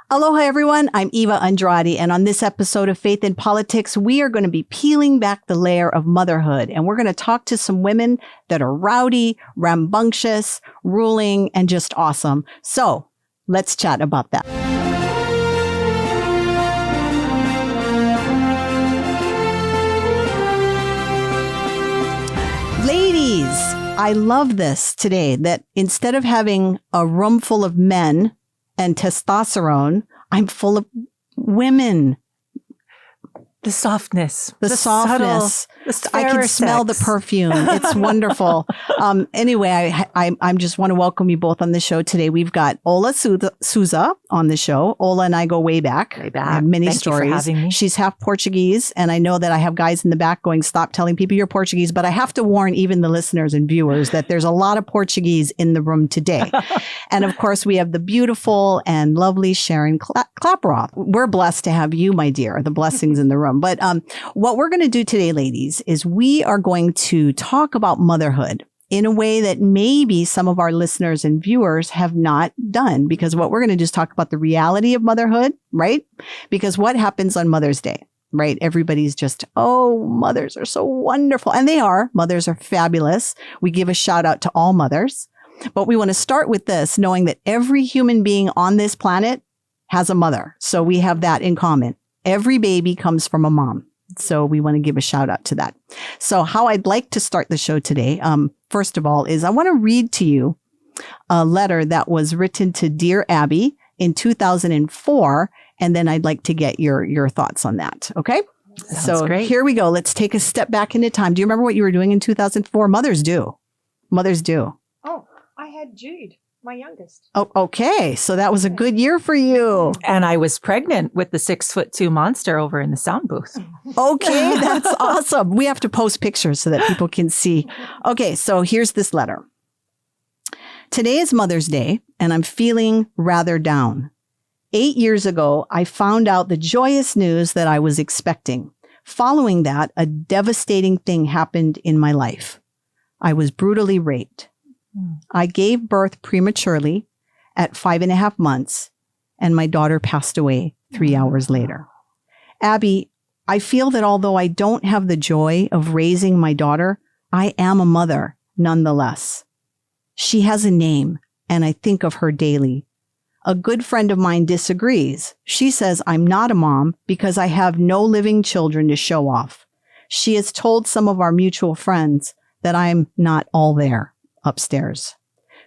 Aloha, everyone. I'm Eva Andrade, and on this episode of Faith in Politics, we are going to be peeling back the layer of motherhood, and we're going to talk to some women that are rowdy, rambunctious, ruling, and just awesome. So let's chat about that. Ladies, I love this today, that instead of having a room full of men and testosterone, I'm full of women. The softness. The softness. Subtle, I can smell the perfume. It's wonderful. Anyway, I just want to welcome you both on the show today. We've got Ola Souza on the show. Ola and I go way back. Way back. Many Thank stories. you for having me. She's half Portuguese, and I know that I have guys in the back going, stop telling people you're Portuguese, but I have to warn even the listeners and viewers that there's a lot of Portuguese in the room today. And of course, we have the beautiful and lovely Shanon Claproth. We're blessed to have you, my dear, the blessings in the room. But what we're going to do today, ladies, is we are going to talk about motherhood in a way that maybe some of our listeners and viewers have not done, because what we're going to do is talk about the reality of motherhood, right? Because what happens on Mother's Day, right? Everybody's just, oh, mothers are so wonderful. And they are. Mothers are fabulous. We give a shout out to all mothers. But we want to start with this, knowing that every human being on this planet has a mother. So we have that in common. Every baby comes from a mom. So we want to give a shout out to that. So how I'd like to start the show today, first of all, is I want to read to you a letter that was written to Dear Abby in 2004. And then I'd like to get your thoughts on that. Okay. Sounds great. Here we go. Let's take a step back into time. Do you remember what you were doing in 2004? Mothers do. Mothers do. Oh, I had Jude, my youngest. Oh, okay. So that was a good year for you. And I was pregnant with the 6'2" monster over in the sound booth. Okay, that's awesome. We have to post pictures so that people can see. Okay, so here's this letter. Today is Mother's Day, and I'm feeling rather down. 8 years ago, I found out the joyous news that I was expecting. Following that, a devastating thing happened in my life. I was brutally raped. I gave birth prematurely at 5.5 months, and my daughter passed away 3 hours later. Abby, I feel that although I don't have the joy of raising my daughter, I am a mother nonetheless. She has a name, and I think of her daily. A good friend of mine disagrees. She says I'm not a mom because I have no living children to show off. She has told some of our mutual friends that I'm not all there upstairs.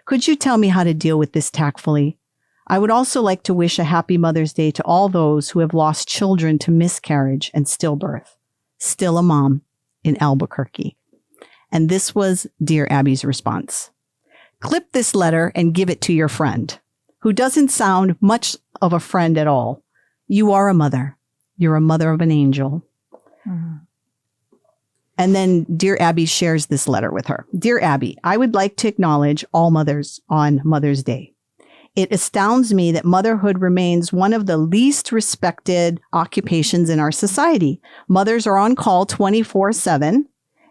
Could you tell me how to deal with this tactfully? I would also like to wish a happy Mother's Day to all those who have lost children to miscarriage and stillbirth. Still a mom in Albuquerque. And this was Dear Abby's response. Clip this letter and give it to your friend, who doesn't sound much of a friend at all. You are a mother. You're a mother of an angel. Mm-hmm. And then Dear Abby shares this letter with her. Dear Abby, I would like to acknowledge all mothers on Mother's Day. It astounds me that motherhood remains one of the least respected occupations in our society. Mothers are on call 24/7,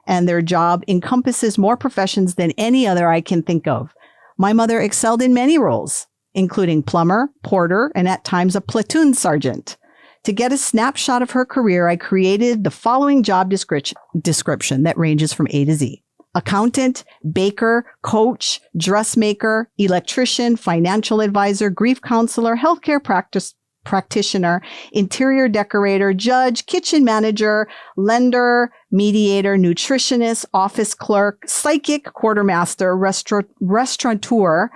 and their job encompasses more professions than any other I can think of. My mother excelled in many roles, including plumber, porter, and at times a platoon sergeant. To get a snapshot of her career, I created the following job description that ranges from A to Z. Accountant, baker, coach, dressmaker, electrician, financial advisor, grief counselor, healthcare practitioner, interior decorator, judge, kitchen manager, lender, mediator, nutritionist, office clerk, psychic, quartermaster, restaurateur,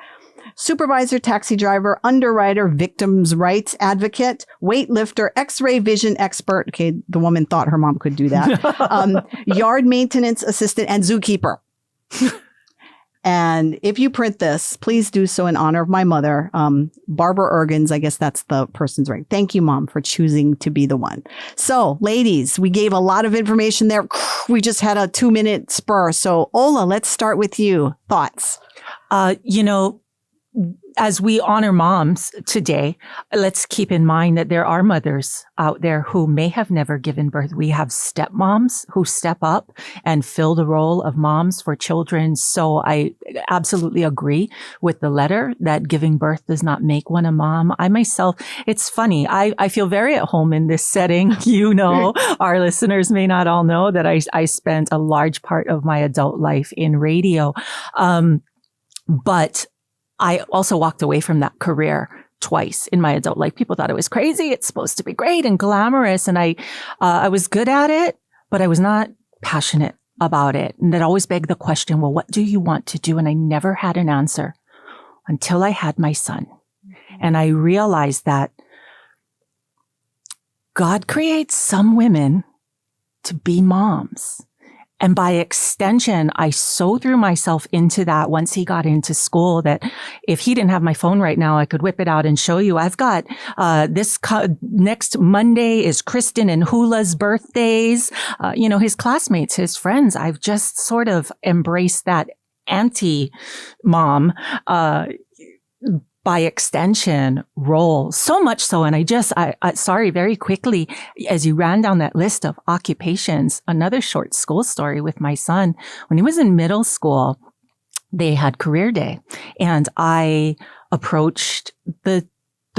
supervisor, taxi driver, underwriter, victims' rights advocate, weightlifter, x-ray vision expert. Okay, the woman thought her mom could do that. Yard maintenance assistant, and zookeeper. And if you print this, please do so in honor of my mother, Barbara Ergens. I guess that's the person's right. Thank you, Mom, for choosing to be the one. So, ladies, we gave a lot of information there. We just had a 2-minute spur. So, Ola, let's start with you. Thoughts? as we honor moms today, let's keep in mind that there are mothers out there who may have never given birth. We have stepmoms who step up and fill the role of moms for children. So I absolutely agree with the letter that giving birth does not make one a mom. I myself, it's funny. I feel very at home in this setting. You know, our listeners may not all know that I spent a large part of my adult life in radio. But I also walked away from that career twice in my adult life. People thought it was crazy. It's supposed to be great and glamorous. And I was good at it, but I was not passionate about it. And that always begged the question, well, what do you want to do? And I never had an answer until I had my son. And I realized that God creates some women to be moms. And by extension, I so threw myself into that once he got into school that if he didn't have my phone right now, I could whip it out and show you. I've got next Monday is Kristen and Hula's birthdays. His classmates, his friends. I've just sort of embraced that anti-mom by extension role, so much so. And sorry, very quickly, as you ran down that list of occupations, another short school story with my son. When he was in middle school, they had career day, and I approached the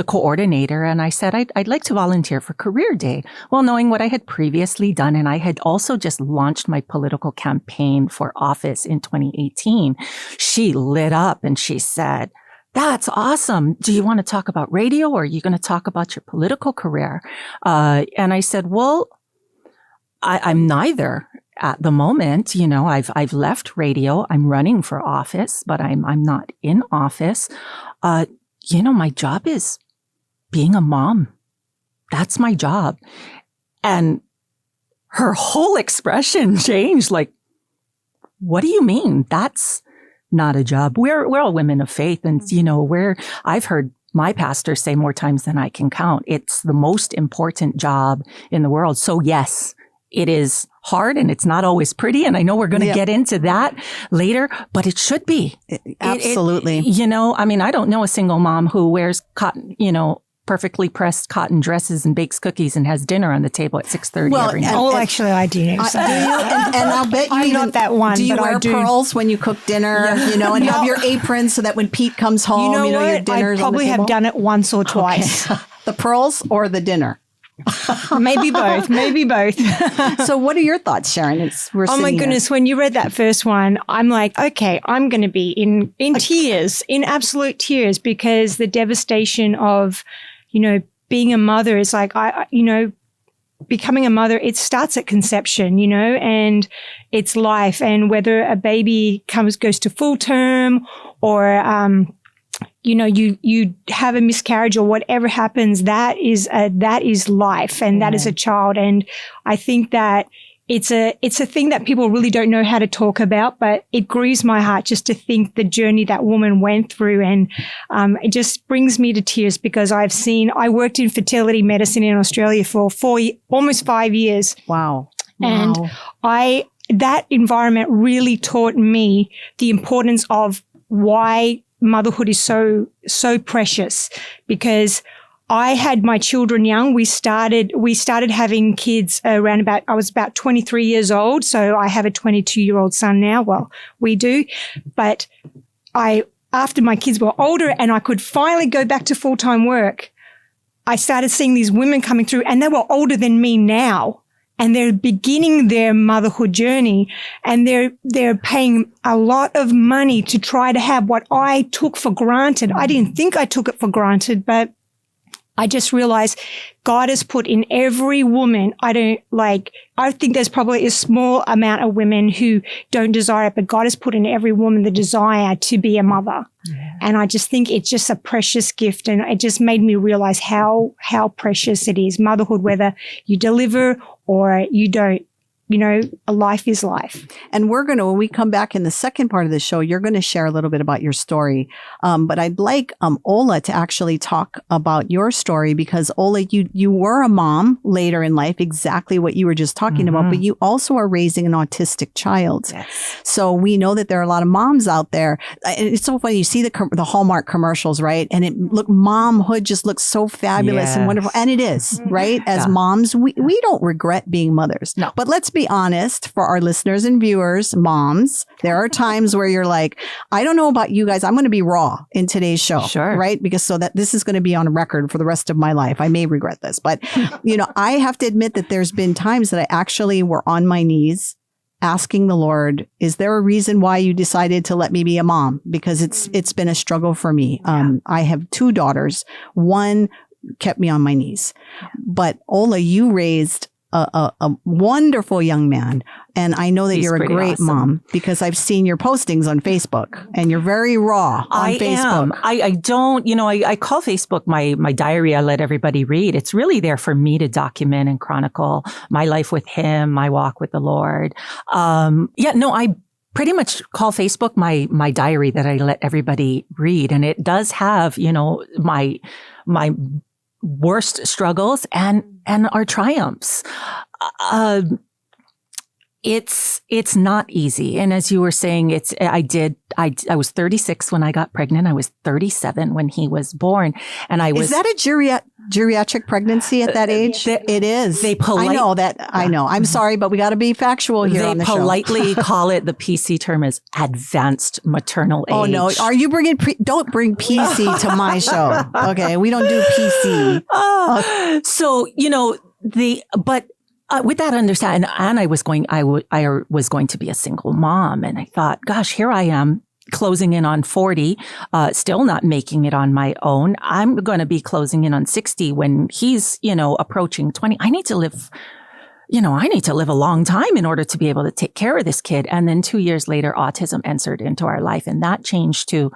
coordinator and I said, I'd like to volunteer for career day. Well, knowing what I had previously done, and I had also just launched my political campaign for office in 2018, she lit up and she said, "That's awesome. Do you want to talk about radio, or are you going to talk about your political career?" And I said, well, I'm neither at the moment. You know, I've left radio. I'm running for office, but I'm not in office. My job is being a mom. That's my job. And her whole expression changed. Like, what do you mean? That's not a job. We're all women of faith. And, I've heard my pastor say more times than I can count, it's the most important job in the world. So yes, it is hard and it's not always pretty. And I know we're going to get into that later, but it should be. Absolutely. I don't know a single mom who wears cotton, perfectly pressed cotton dresses and bakes cookies and has dinner on the table at 6:30 every night. Actually, I do. And I'll bet you I'm not that one. Do you but wear I do. pearls when you cook dinner? And have your apron so that when Pete comes home, You know what? your dinner's I probably on the table? have done it once or twice. Okay. The pearls or the dinner? Maybe both. So what are your thoughts, Sharon? Oh my goodness. When you read that first one, I'm like, okay, I'm going to be in tears, in absolute tears, because the devastation of, being a mother is like, becoming a mother, it starts at conception, and it's life. And whether a baby goes to full term or, you have a miscarriage or whatever happens, that is life, and that is a child. And I think that it's a thing that people really don't know how to talk about, but it grieves my heart just to think the journey that woman went through. And it just brings me to tears because I worked in fertility medicine in Australia for almost 5 years. Wow. And that environment really taught me the importance of why motherhood is so precious, because I had my children young. We started having kids I was about 23 years old. So I have a 22-year-old son now. Well, we do. But after my kids were older and I could finally go back to full-time work, I started seeing these women coming through, and they were older than me now. And they're beginning their motherhood journey, and they're paying a lot of money to try to have what I took for granted. I didn't think I took it for granted, but I just realized God has put in every woman. I think there's probably a small amount of women who don't desire it, but God has put in every woman the desire to be a mother. Yeah. And I just think it's just a precious gift. And it just made me realize how precious it is, motherhood, whether you deliver or you don't. a life is life. And when we come back in the second part of the show, you're going to share a little bit about your story. But I'd like Ola to actually talk about your story, because Ola, you were a mom later in life, exactly what you were just talking about, but you also are raising an autistic child. Yes. So we know that there are a lot of moms out there. And it's so funny. You see the Hallmark commercials, right? And momhood just looks so fabulous and wonderful. And it is, right? As moms, we don't regret being mothers. No. But let's be honest, for our listeners and viewers, moms, there are times where you're like, I don't know about you guys. I'm going to be raw in today's show. Sure. Right? Because so that this is going to be on record for the rest of my life. I may regret this, but I have to admit that there's been times that I actually were on my knees asking the Lord, is there a reason why you decided to let me be a mom? Because it's been a struggle for me. I have 2 daughters. One kept me on my knees. But Ola, you raised a wonderful young man. And I know that He's you're a pretty great awesome. mom, because I've seen your postings on Facebook, and you're very raw on Facebook. I don't, I call Facebook my diary. I let everybody read. It's really there for me to document and chronicle my life with him, my walk with the Lord. I pretty much call Facebook my diary that I let everybody read. And it does have, my worst struggles and our triumphs. It's not easy. And as you were saying, I was 36 when I got pregnant. I was 37 when he was born. And Is that a geriatric pregnancy at that age? It is. I know. I'm sorry, but we got to be factual here on the show. They politely call it, the PC term is advanced maternal age. Oh no. Are you don't bring PC to my show. Okay. We don't do PC. So, with that understanding, and I was going to be a single mom, and I thought, gosh, here I am closing in on 40, still not making it on my own. I'm going to be closing in on 60 when he's, approaching 20. I need to live a long time in order to be able to take care of this kid. And then 2 years later, autism entered into our life, and that changed to,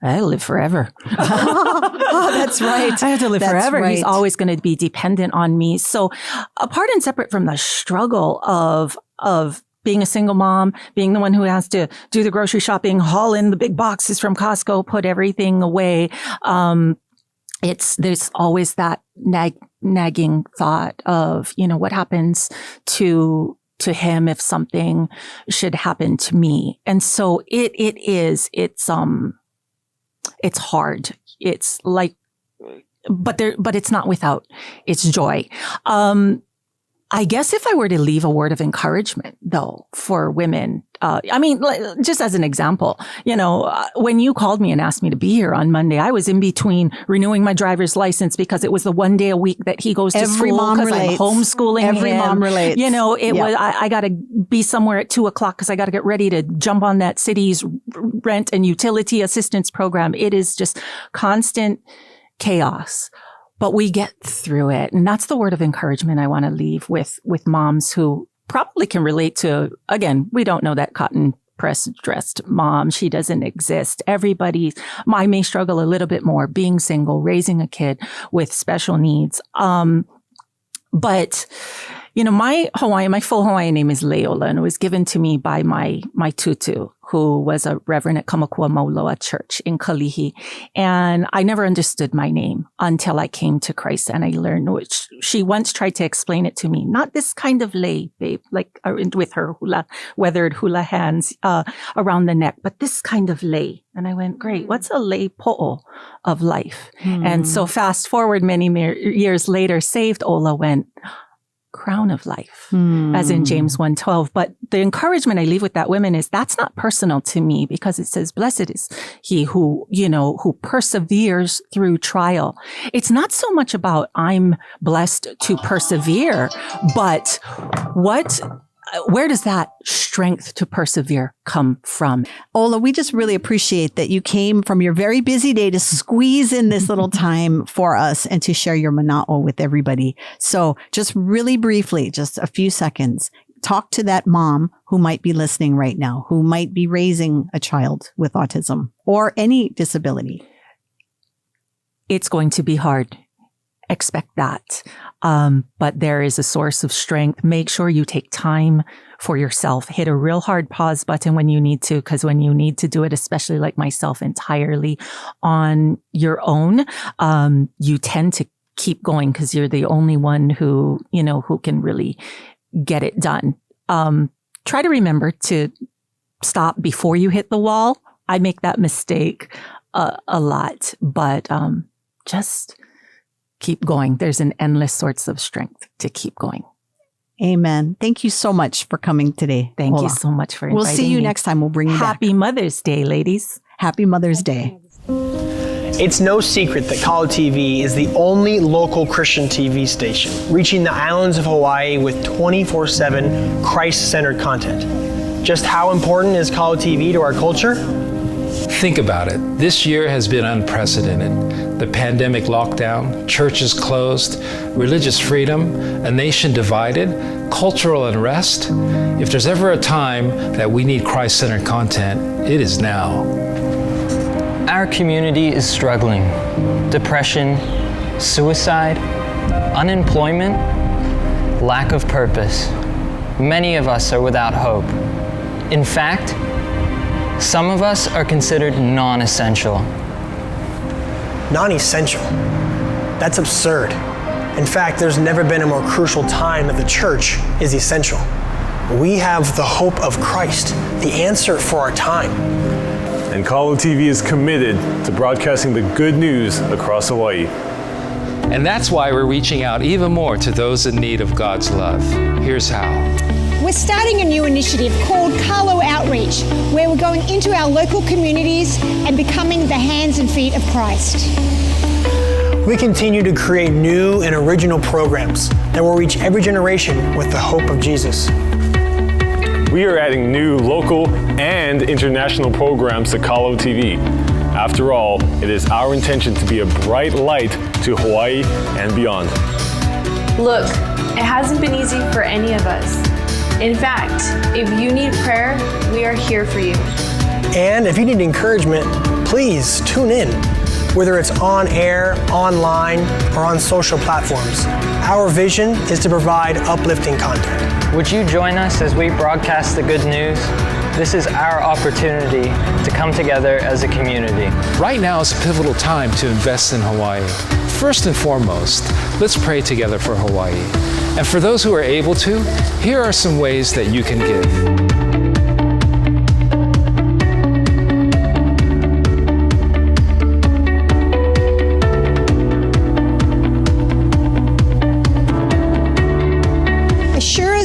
I'll live forever. Oh, that's right. I have to live forever. Right. He's always going to be dependent on me. So apart and separate from the struggle of being a single mom, being the one who has to do the grocery shopping, haul in the big boxes from Costco, put everything away. There's always that nagging thought of, what happens to him if something should happen to me. And so it's hard. It's like, but it's not without its joy. I guess if I were to leave a word of encouragement, though, for women, just as an example, when you called me and asked me to be here on Monday, I was in between renewing my driver's license because it was the one day a week that he goes to school because I'm homeschooling him. Every mom relates. Was, I got to be somewhere at 2:00 because I got to get ready to jump on that city's rent and utility assistance program. It is just constant chaos. But we get through it. And that's the word of encouragement I want to leave with moms who probably can relate to, again, we don't know that cotton press dressed mom. She doesn't exist. I may struggle a little bit more being single, raising a kid with special needs. But my full Hawaiian name is Leola, and it was given to me by my tutu, who was a reverend at Kamakua Mauloa Church in Kalihi. And I never understood my name until I came to Christ, and I learned, which she once tried to explain it to me, not this kind of lei, babe, like with her weathered hula hands around the neck, but this kind of lei. And I went, great, what's a lei po'o of life? And so fast forward many years later, saved Ola went, crown of life, as in James 1:12. But the encouragement I leave with that women is that's not personal to me, because it says, blessed is he who perseveres through trial. It's not so much about I'm blessed to persevere, but where does that strength to persevere come from? Ola, we just really appreciate that you came from your very busy day to squeeze in this little time for us and to share your mana'o with everybody. So just really briefly, just a few seconds, talk to that mom who might be listening right now, who might be raising a child with autism or any disability. It's going to be hard. expect that. But there is a source of strength. Make sure you take time for yourself. Hit a real hard pause button when you need to, because when you need to do it, especially like myself, entirely on your own, you tend to keep going because you're the only one who can really get it done. Try to remember to stop before you hit the wall. I make that mistake a lot, but just keep going. There's an endless source of strength to keep going. Amen. Thank you so much for coming today. Thank Ola. you so much for inviting me. We'll see you next time. We'll bring you Happy Mother's Day, ladies. Happy Mother's Day. It's no secret that Kalo TV is the only local Christian TV station reaching the islands of Hawaii with 24/7 Christ-centered content. Just how important is Kalo TV to our culture? Think about it. This year has been unprecedented. The pandemic lockdown, churches closed, religious freedom, a nation divided, cultural unrest. If there's ever a time that we need Christ-centered content, it is now. Our community is struggling. Depression, suicide, unemployment, lack of purpose. Many of us are without hope. In fact, some of us are considered non-essential. Non-essential. That's absurd. In fact, there's never been a more crucial time that the church is essential. We have the hope of Christ, the answer for our time. And Kalo TV is committed to broadcasting the good news across Hawaii. And that's why we're reaching out even more to those in need of God's love. Here's how. We're starting a new initiative called Kalo Outreach, where we're going into our local communities and becoming the hands and feet of Christ. We continue to create new and original programs that will reach every generation with the hope of Jesus. We are adding new local and international programs to Kalo TV. After all, it is our intention to be a bright light to Hawaii and beyond. Look, it hasn't been easy for any of us. In fact, if you need prayer, we are here for you. And if you need encouragement, please tune in, whether it's on air, online, or on social platforms. Our vision is to provide uplifting content. Would you join us as we broadcast the good news? This is our opportunity to come together as a community. Right now is a pivotal time to invest in Hawaii. First and foremost, let's pray together for Hawaii. And for those who are able to, here are some ways that you can give.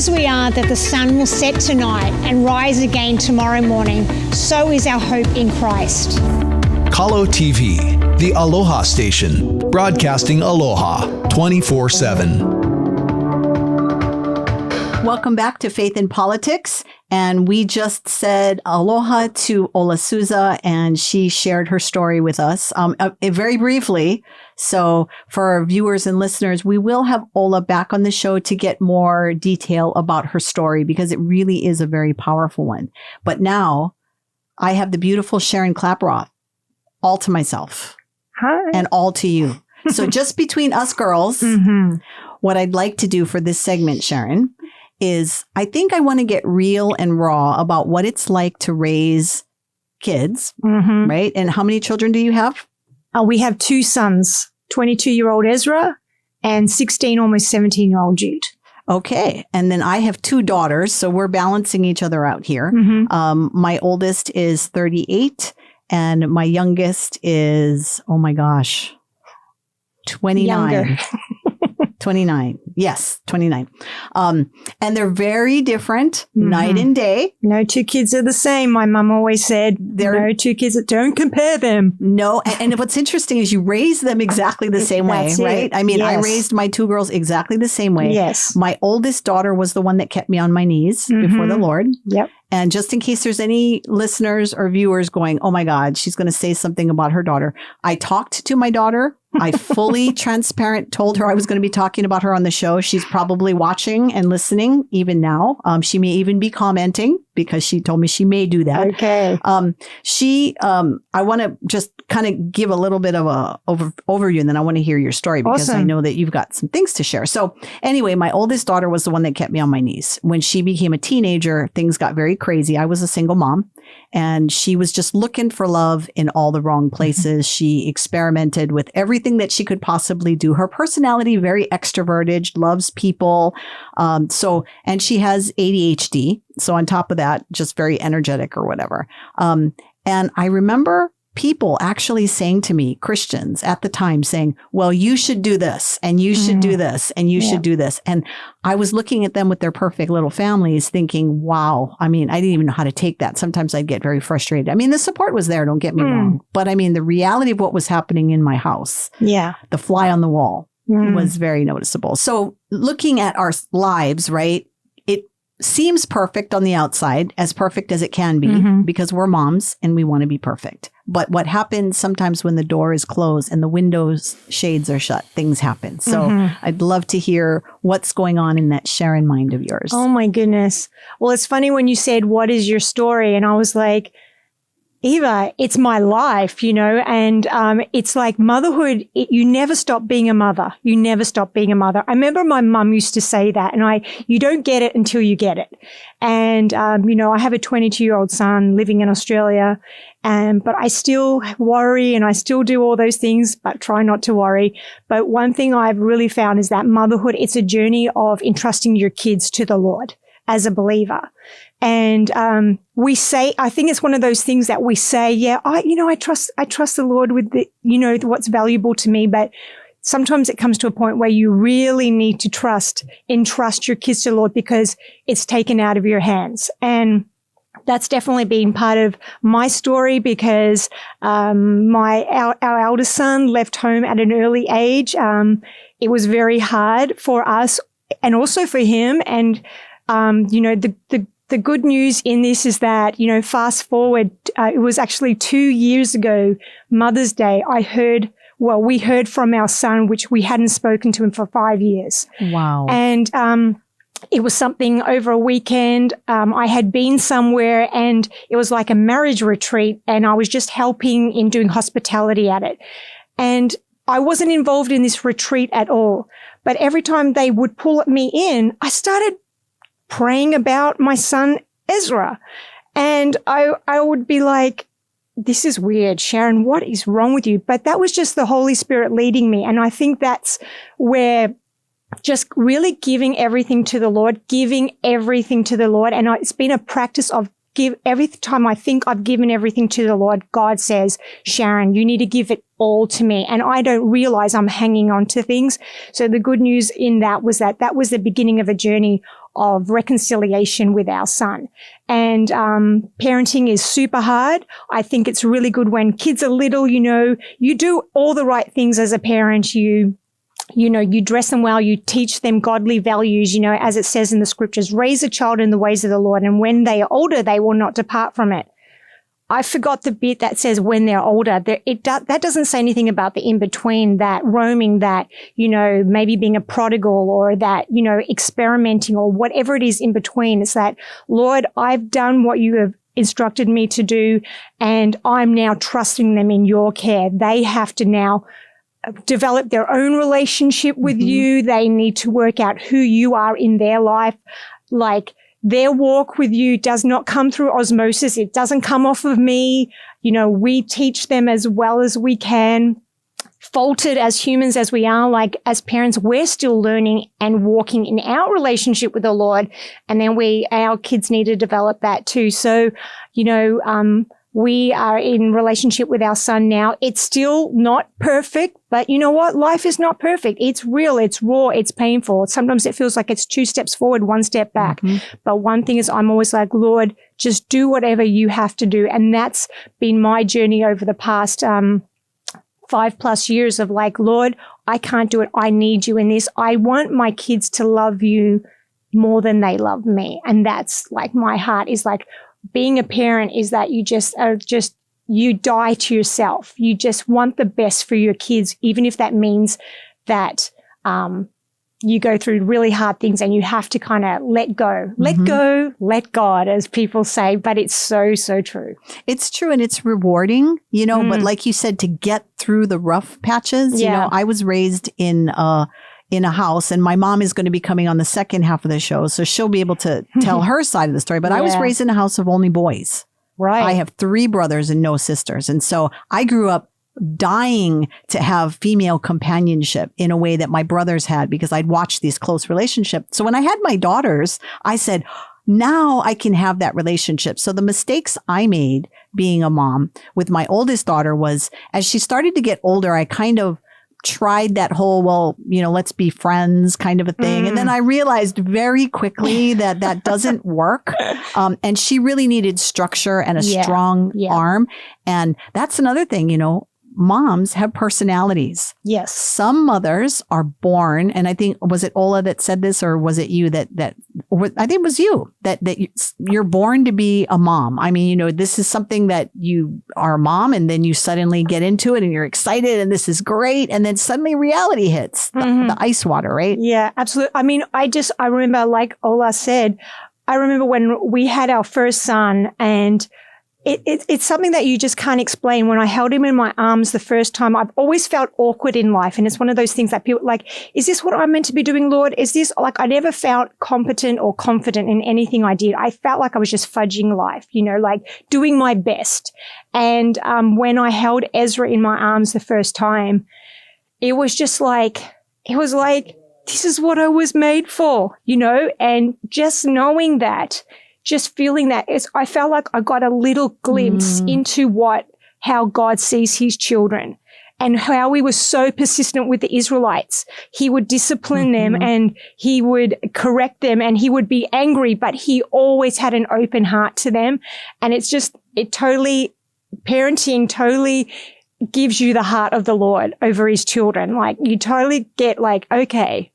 As we are that the sun will set tonight and rise again tomorrow morning, so is our hope in Christ. Kalo TV, the Aloha station, broadcasting aloha 24/7. Welcome back to Faith in Politics. And we just said aloha to Ola Souza, and she shared her story with us very briefly. So for our viewers and listeners, we will have Ola back on the show to get more detail about her story, because it really is a very powerful one. But now I have the beautiful Shanon Claproth all to myself. Hi. And all to you. So just between us girls, what I'd like to do for this segment, Shanon, is I think I want to get real and raw about what it's like to raise kids, right? And how many children do you have? We have two sons, 22-year-old Ezra and 16, almost 17-year-old Jude. Okay. And then I have two daughters, so we're balancing each other out here. My oldest is 38 and my youngest is, oh my gosh, 29. Younger. 29. Yes, 29. And they're very different night and day. No two kids are the same. My mum always said, no two kids, don't compare them. No. And what's interesting is you raise them exactly the same way, right? I mean, I raised my two girls exactly the same way. Yes. My oldest daughter was the one that kept me on my knees before the Lord. Yep. And just in case there's any listeners or viewers going, oh my God, she's going to say something about her daughter. I talked to my daughter. I fully transparent told her I was going to be talking about her on the show. She's probably watching and listening even now. She may even be commenting because she told me she may do that. Okay. I want to just kind of give a little bit of a overview, and then I want to hear your story because I know that you've got some things to share. So anyway, my oldest daughter was the one that kept me on my knees. When she became a teenager, things got very crazy. I was a single mom, and she was just looking for love in all the wrong places. She experimented with everything that she could possibly do. Her personality, very extroverted, loves people. And she has ADHD. So on top of that, just very energetic or whatever. And I remember people actually saying to me, Christians at the time saying, well, you should do this and you should do this and you should do this. And I was looking at them with their perfect little families thinking, wow, I mean, I didn't even know how to take that. Sometimes I'd get very frustrated. I mean, the support was there, don't get me wrong. But I mean, the reality of what was happening in my house, the fly on the wall was very noticeable. So looking at our lives, right? Seems perfect on the outside, as perfect as it can be, because we're moms and we want to be perfect. But what happens sometimes when the door is closed and the windows shades are shut, things happen. So I'd love to hear what's going on in that Sharon mind of yours. Oh my goodness. Well, it's funny when you said, what is your story? And I was like, Eva, it's my life, and it's like motherhood. You never stop being a mother. You never stop being a mother. I remember my mum used to say that, and you don't get it until you get it. And, I have a 22-year-old son living in Australia, but I still worry and I still do all those things, but try not to worry. But one thing I've really found is that motherhood, it's a journey of entrusting your kids to the Lord as a believer. And we say, I think it's one of those things that we say, I trust the Lord with what's valuable to me. But sometimes it comes to a point where you really need to entrust your kids to the Lord because it's taken out of your hands. And that's definitely been part of my story because our eldest son left home at an early age. It was very hard for us and also for him. And the good news in this is that, fast forward, it was actually 2 years ago, Mother's Day, we heard from our son, which we hadn't spoken to him for 5 years. Wow. And it was something over a weekend. I had been somewhere and it was like a marriage retreat and I was just helping in doing hospitality at it. And I wasn't involved in this retreat at all. But every time they would pull me in, I started praying about my son, Ezra. And I would be like, this is weird, Sharon, what is wrong with you? But that was just the Holy Spirit leading me. And I think that's where just really giving everything to the Lord. And it's been a practice of every time I think I've given everything to the Lord, God says, Sharon, you need to give it all to me. And I don't realize I'm hanging on to things. So the good news in that was the beginning of a journey of reconciliation with our son. And parenting is super hard. I think it's really good when kids are little, you do all the right things as a parent. You dress them well, you teach them godly values, as it says in the scriptures, raise a child in the ways of the Lord. And when they are older, they will not depart from it. I forgot the bit that says when they're older. That doesn't say anything about the in-between, that roaming, that, maybe being a prodigal or that, experimenting or whatever it is in between. It's that, Lord, I've done what you have instructed me to do and I'm now trusting them in your care. They have to now develop their own relationship with you. They need to work out who you are in their life. Like, their walk with you does not come through osmosis. It doesn't come off of me. We teach them as well as we can. Faulted as humans as we are, like as parents, we're still learning and walking in our relationship with the Lord. And then our kids need to develop that too. So, we are in relationship with our son now. It's still not perfect, but you know what? Life is not perfect. It's real. It's raw. It's painful. Sometimes it feels like it's 2 steps forward, 1 step back. But one thing is I'm always like, Lord, just do whatever you have to do. And that's been my journey over the past 5+ years of like, Lord, I can't do it. I need you in this. I want my kids to love you more than they love me. And that's like my heart is like, being a parent is that you die to yourself. You just want the best for your kids, even if that means that you go through really hard things and you have to kind of let go, let God, as people say, but it's so, so true. It's true. And it's rewarding, but like you said, to get through the rough patches, I was raised in a house, and my mom is going to be coming on the second half of the show. So she'll be able to tell her side of the story. But I was raised in a house of only boys. Right. I have 3 brothers and no sisters. And so I grew up dying to have female companionship in a way that my brothers had, because I'd watched these close relationships. So when I had my daughters, I said, now I can have that relationship. So the mistakes I made being a mom with my oldest daughter was, as she started to get older, I kind of tried that whole, let's be friends kind of a thing. And then I realized very quickly that doesn't work. And she really needed structure and a strong arm. And that's another thing, moms have personalities. Yes. Some mothers are born, and I think, was it Ola that said this, or was it you I think it was you, that you're born to be a mom. I mean, this is something that you are a mom, and then you suddenly get into it and you're excited and this is great. And then suddenly reality hits, the ice water, right? Yeah, absolutely. I mean, I remember, like Ola said, I remember when we had our first son, and it's something that you just can't explain. When I held him in my arms the first time, I've always felt awkward in life. And it's one of those things that people like, is this what I'm meant to be doing, Lord? Is this I never felt competent or confident in anything I did. I felt like I was just fudging life, like doing my best. And when I held Ezra in my arms the first time, it was just like, this is what I was made for, and just knowing that, just feeling that, I felt like I got a little glimpse into how God sees his children, and how he was so persistent with the Israelites. He would discipline them, and he would correct them, and he would be angry, but he always had an open heart to them. And parenting totally gives you the heart of the Lord over his children. Like, you totally get okay,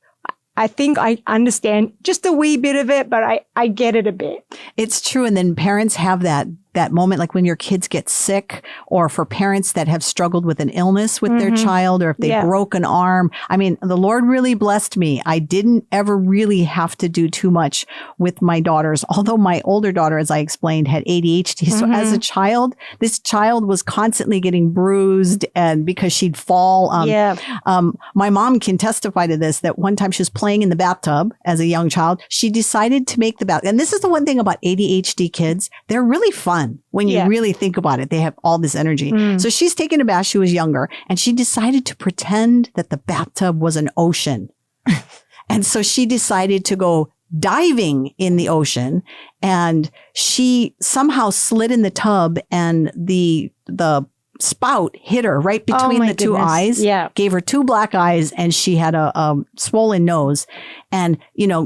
I think I understand just a wee bit of it, but I get it a bit. It's true. And then parents have that moment, like when your kids get sick, or for parents that have struggled with an illness with their child, or if they broke an arm. I mean, the Lord really blessed me. I didn't ever really have to do too much with my daughters, although my older daughter, as I explained, had ADHD. So as a child, this child was constantly getting bruised, and because she'd fall. My mom can testify to this, that one time she was playing in the bathtub as a young child. She decided to make the bath. And this is the one thing about ADHD kids. They're really fun. When you really think about it, they have all this energy. So she's taking a bath. She was younger, and she decided to pretend that the bathtub was an ocean. And so she decided to go diving in the ocean, and she somehow slid in the tub, and the spout hit her right between the two eyes, gave her 2 black eyes, and she had a swollen nose. And,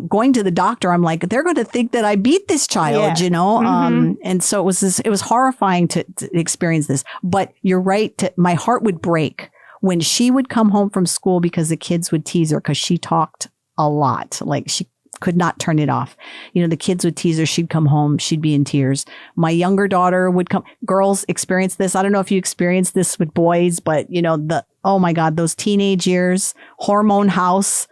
going to the doctor, I'm like, they're going to think that I beat this child, and so it was horrifying to experience this. But you're right. My heart would break when she would come home from school, because the kids would tease her, because she talked a lot. Like, she could not turn it off. The kids would tease her. She'd come home. She'd be in tears. My younger daughter would come. Girls experience this. I don't know if you experience this with boys, but oh my God, those teenage years, hormone house.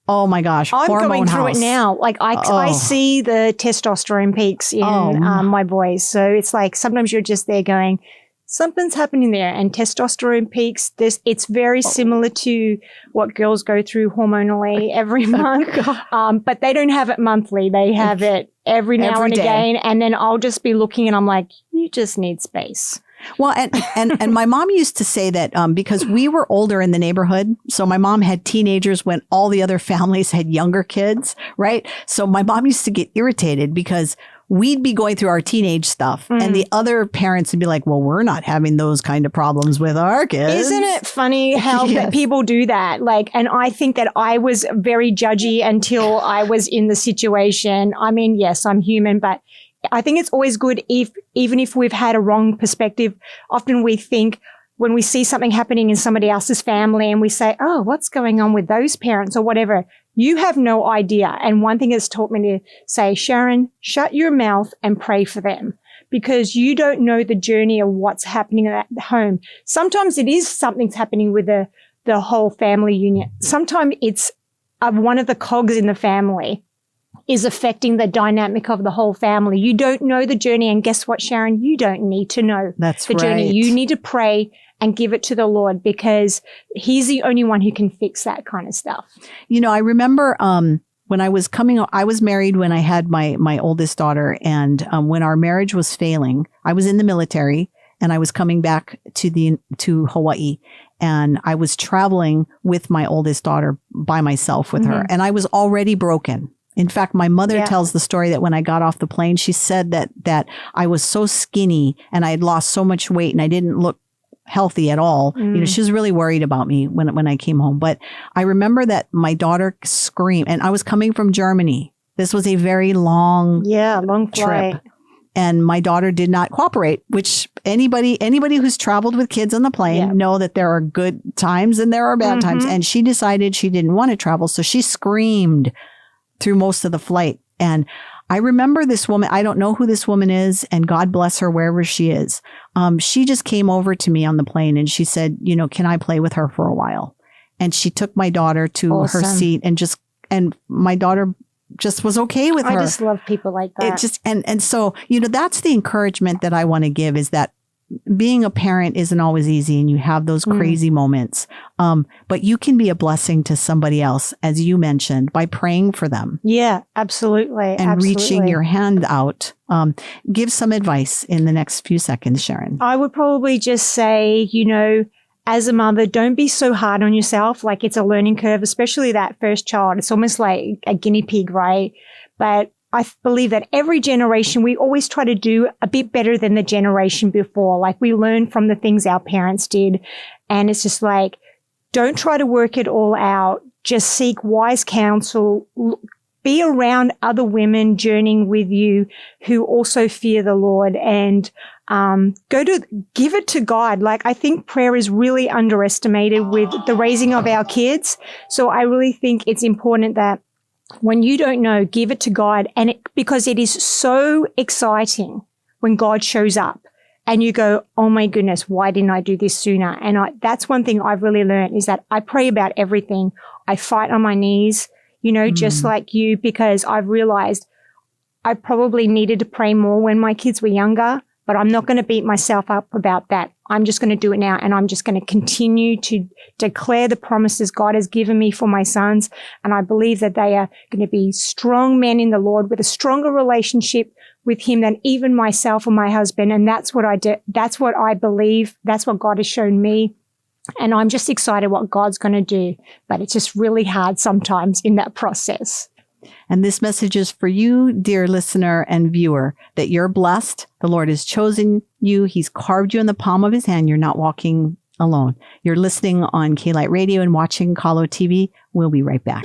Oh my gosh. I'm going through it now. Like I see the testosterone peaks in my boys. So it's like, sometimes you're just there going, something's happening there, and testosterone peaks. It's very similar to what girls go through hormonally every month, but they don't have it monthly. They have it every now and again, and then I'll just be looking, and I'm like, you just need space. Well, and my mom used to say that because we were older in the neighborhood, so my mom had teenagers when all the other families had younger kids, right? So my mom used to get irritated because we'd be going through our teenage stuff, and the other parents would be like, well, we're not having those kind of problems with our kids. Isn't it funny how people do that? And I think that I was very judgy until I was in the situation. I mean, yes, I'm human, but I think it's always good even if we've had a wrong perspective. Often we think, when we see something happening in somebody else's family, and we say, oh, what's going on with those parents or whatever? You have no idea. And one thing has taught me to say, Sharon, shut your mouth and pray for them, because you don't know the journey of what's happening at home. Sometimes it is something's happening with the whole family unit. Sometimes it's one of the cogs in the family is affecting the dynamic of the whole family. You don't know the journey. And guess what, Sharon? You don't need to know the journey. You need to pray and give it to the Lord, because he's the only one who can fix that kind of stuff. You know, I remember when I was I was married when I had my oldest daughter. And when our marriage was failing, I was in the military and I was coming back to Hawaii. And I was traveling with my oldest daughter by myself with her. And I was already broken. In fact, my mother tells the story that when I got off the plane, she said that I was so skinny and I had lost so much weight and I didn't look healthy at all. You know, she was really worried about me when I came home. But I remember that my daughter screamed, and I was coming from Germany. This was a very long flight. trip. And my daughter did not cooperate, which anybody who's traveled with kids on the plane know that there are good times and there are bad times. And she decided she didn't want to travel. So she screamed through most of the flight. And I remember this woman, I don't know who this woman is, and God bless her wherever she is. She just came over to me on the plane and she said, you know, can I play with her for a while? And she took my daughter to her seat and my daughter just was okay with her. I just love people like that. It just, and so, you know, that's the encouragement that I want to give, is that being a parent isn't always easy and you have those crazy moments. But you can be a blessing to somebody else, as you mentioned, by praying for them. Yeah, absolutely. And reaching your hand out. Give some advice in the next few seconds, Sharon. I would probably just say, you know, as a mother, don't be so hard on yourself. Like, it's a learning curve, especially that first child. It's almost like a guinea pig, right? But I believe that every generation, we always try to do a bit better than the generation before. Like, we learn from the things our parents did. And it's just like, don't try to work it all out. Just seek wise counsel. Be around other women journeying with you who also fear the Lord, and give it to God. Like, I think prayer is really underestimated with the raising of our kids. So I really think it's important that when you don't know, give it to God, because it is so exciting when God shows up and you go, oh my goodness, why didn't I do this sooner? And that's one thing I've really learned, is that I pray about everything. I fight on my knees, you know, just like you, because I've realized I probably needed to pray more when my kids were younger, but I'm not going to beat myself up about that. I'm just going to do it now, and I'm just going to continue to declare the promises God has given me for my sons. And I believe that they are going to be strong men in the Lord with a stronger relationship with him than even myself or my husband. And that's what I do. That's what I believe. That's what God has shown me. And I'm just excited what God's going to do. But it's just really hard sometimes in that process. And this message is for you, dear listener and viewer, that you're blessed. The Lord has chosen you. He's carved you in the palm of his hand. You're not walking alone. You're listening on K-Light Radio and watching Kalo TV. We'll be right back.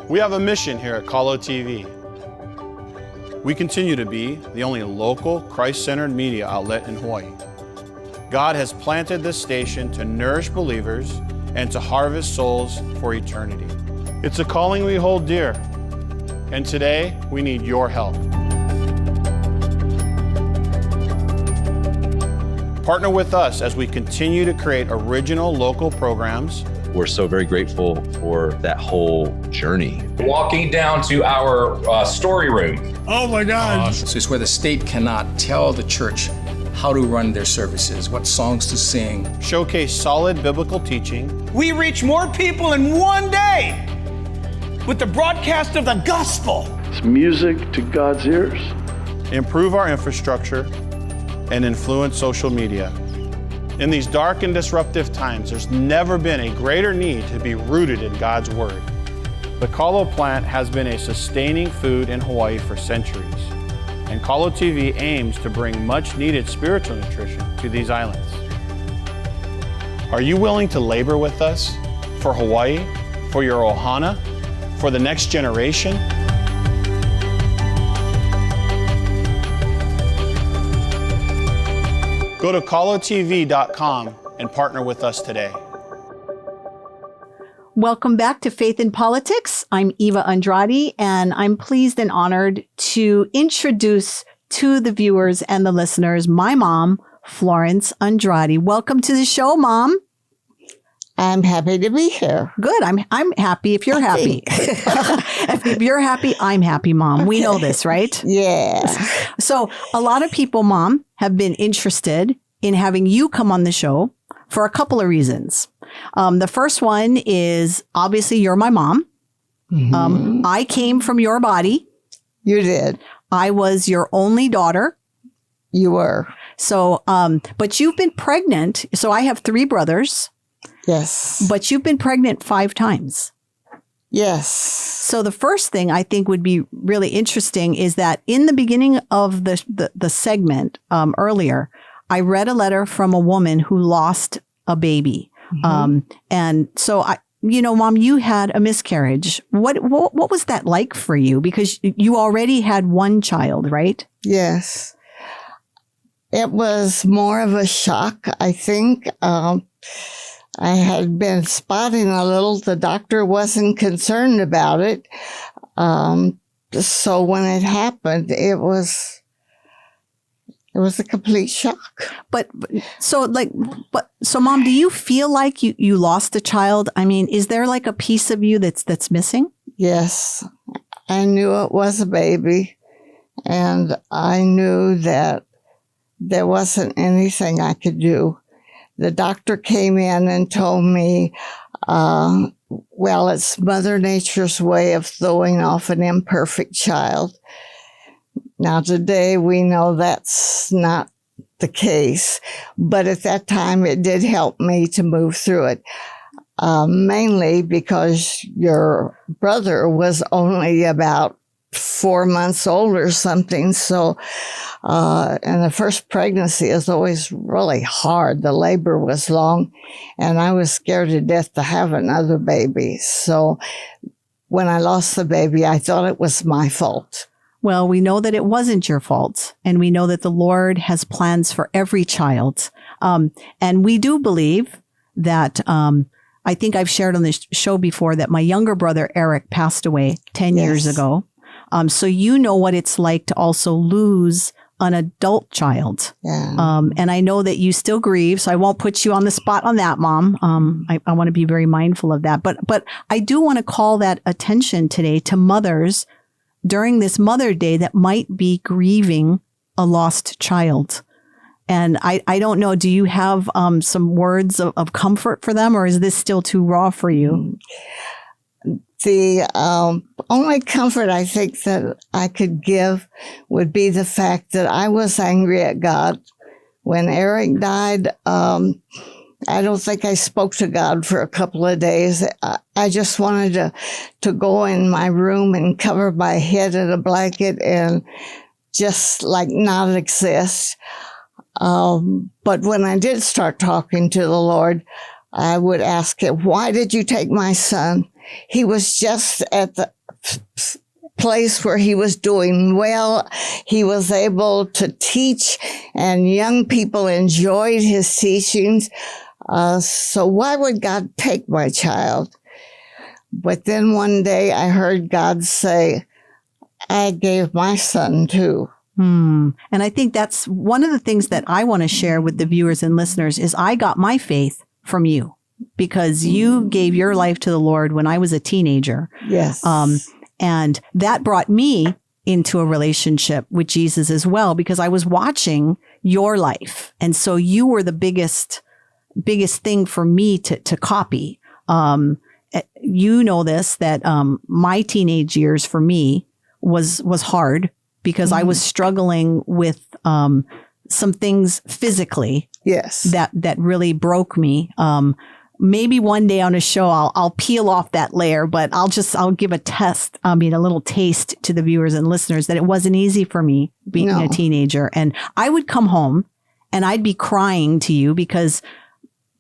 We have a mission here at Kalo TV. We continue to be the only local Christ-centered media outlet in Hawaii. God has planted this station to nourish believers and to harvest souls for eternity. It's a calling we hold dear, and today we need your help. Partner with us as we continue to create original local programs. We're so very grateful for that whole journey. Walking down to our story room. Oh my God. So it's where the state cannot tell the church how to run their services, what songs to sing. Showcase solid biblical teaching. We reach more people in one day with the broadcast of the gospel. It's music to God's ears. Improve our infrastructure and influence social media. In these dark and disruptive times, there's never been a greater need to be rooted in God's Word. The Kalo plant has been a sustaining food in Hawaii for centuries, and Kalo TV aims to bring much needed spiritual nutrition to these islands. Are you willing to labor with us for Hawaii, for your ohana, for the next generation? Go to kalotv.com and partner with us today. Welcome back to Faith in Politics. I'm Eva Andrade, and I'm pleased and honored to introduce to the viewers and the listeners my mom, Florence Andrade. Welcome to the show, Mom. I'm happy to be here. Good. I'm happy if you're happy. If you're happy, I'm happy, Mom. Okay. We know this, right? Yeah. So a lot of people, Mom, have been interested in having you come on the show for a couple of reasons. The first one is obviously you're my mom. Mm-hmm. I came from your body. You did. I was your only daughter. You were. So, but you've been pregnant. So I have 3 brothers. Yes. But you've been pregnant 5 times. Yes. So the first thing I think would be really interesting is that in the beginning of the segment earlier, I read a letter from a woman who lost a baby. Mm-hmm. And so Mom, you had a miscarriage. What was that like for you? Because you already had 1 child, right? Yes. It was more of a shock, I think. I had been spotting a little. The doctor wasn't concerned about it. So when it happened, it was a complete shock. So Mom, do you feel like you lost a child? I mean, is there like a piece of you that's missing? Yes. I knew it was a baby, and I knew that there wasn't anything I could do. The doctor came in and told me, it's Mother Nature's way of throwing off an imperfect child. Now, today we know that's not the case, but at that time it did help me to move through it, mainly because your brother was only about 4 months old or something. So, and the first pregnancy is always really hard. The labor was long, and I was scared to death to have another baby. So when I lost the baby, I thought it was my fault. Well, we know that it wasn't your fault, and we know that the Lord has plans for every child. And we do believe that, I think I've shared on this show before that my younger brother, Eric, passed away 10 years ago. So you know what it's like to also lose an adult child. Yeah. And I know that you still grieve, so I won't put you on the spot on that, Mom. I want to be very mindful of that. But I do want to call that attention today to mothers during this Mother's Day that might be grieving a lost child. And I don't know, do you have some words of comfort for them, or is this still too raw for you? The only comfort I think that I could give would be the fact that I was angry at God. When Eric died, I don't think I spoke to God for a couple of days. I just wanted to go in my room and cover my head in a blanket and just like not exist. But when I did start talking to the Lord, I would ask him, why did you take my son? He was just at the place where he was doing well. He was able to teach, and young people enjoyed his teachings. So why would God take my child? But then one day I heard God say, I gave my son too. And I think that's one of the things that I want to share with the viewers and listeners is I got my faith from you because you gave your life to the Lord when I was a teenager. Yes. And that brought me into a relationship with Jesus as well, because I was watching your life. And so you were the biggest thing for me to copy. You know this, that my teenage years for me was hard because I was struggling with some things physically. Yes. That really broke me. Maybe one day on a show, I'll peel off that layer, but I'll give a little taste to the viewers and listeners that it wasn't easy for me being a teenager. And I would come home and I'd be crying to you because,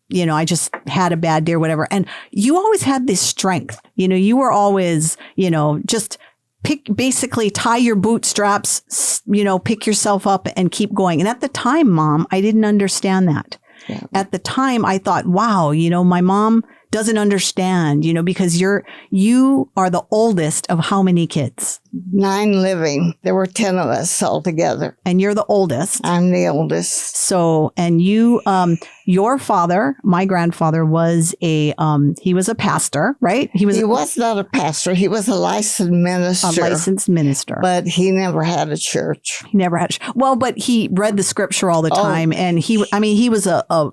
I just had a bad day or whatever. And you always had this strength. You were always, just basically tie your bootstraps, pick yourself up and keep going. And at the time, Mom, I didn't understand that. Yeah. At the time, I thought, wow, my mom doesn't understand, because you are the oldest of how many kids? 9 living. There were 10 of us altogether. And you're the oldest. I'm the oldest. So, and your father, my grandfather, was he was a pastor, right? He was not a pastor. He was a licensed minister. But he never had a church. Well, but he read the scripture all the time. And he was a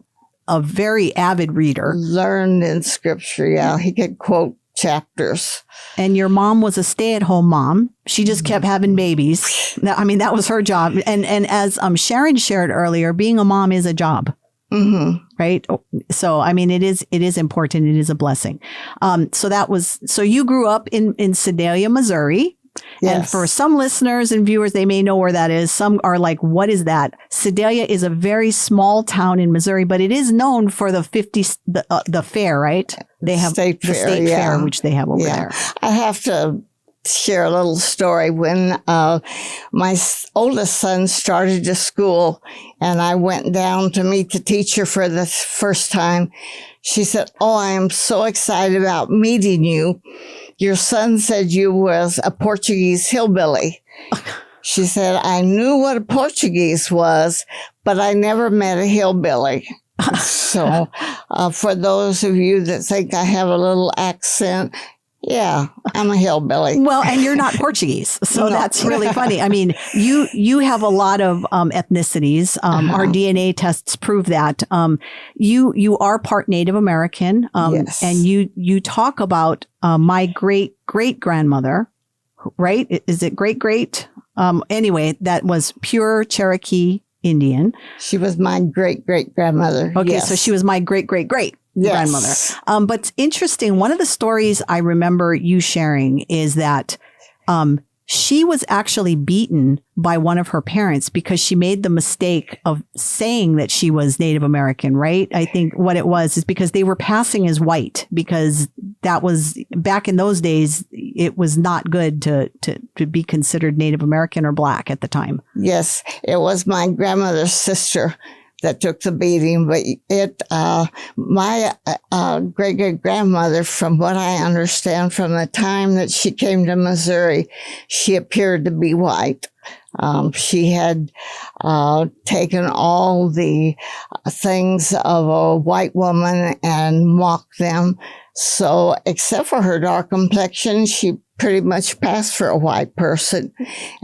very avid reader. Learned in scripture, yeah. He could quote chapters. And your mom was a stay-at-home mom. She just kept having babies. That was her job. And as Sharon shared earlier, being a mom is a job. Mm-hmm. Right. So, it is important. It is a blessing. So you grew up in Sedalia, Missouri. Yes. And for some listeners and viewers, they may know where that is. Some are like, what is that? Sedalia is a very small town in Missouri, but it is known for the fair, right? They have the state fair, which they have over there. I have to share a little story. When my oldest son started to school and I went down to meet the teacher for the first time, she said, "Oh, I am so excited about meeting you. Your son said you was a Portuguese hillbilly." She said, "I knew what a Portuguese was, but I never met a hillbilly." So for those of you that think I have a little accent, yeah, I'm a hillbilly. Well, and you're not Portuguese, so that's really funny. You have a lot of ethnicities. Our DNA tests prove that. You are part Native American. Yes. And you talk about my great grandmother, right? Is it great? Anyway, that was pure Cherokee Indian. She was my great grandmother. Okay, yes. So she was my great grandmother. But it's interesting. One of the stories I remember you sharing is that she was actually beaten by one of her parents because she made the mistake of saying that she was Native American, right? I think what it was is because they were passing as white, because that was back in those days, it was not good to be considered Native American or Black at the time. Yes, it was my grandmother's sister that took the beating, but my great-great-grandmother, from what I understand, from the time that she came to Missouri, she appeared to be white. She had taken all the things of a white woman and mocked them. So, except for her dark complexion, she pretty much passed for a white person.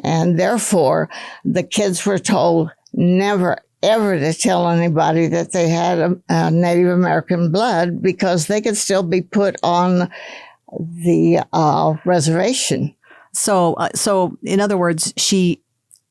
And therefore, the kids were told never ever to tell anybody that they had a Native American blood, because they could still be put on the reservation. So in other words, she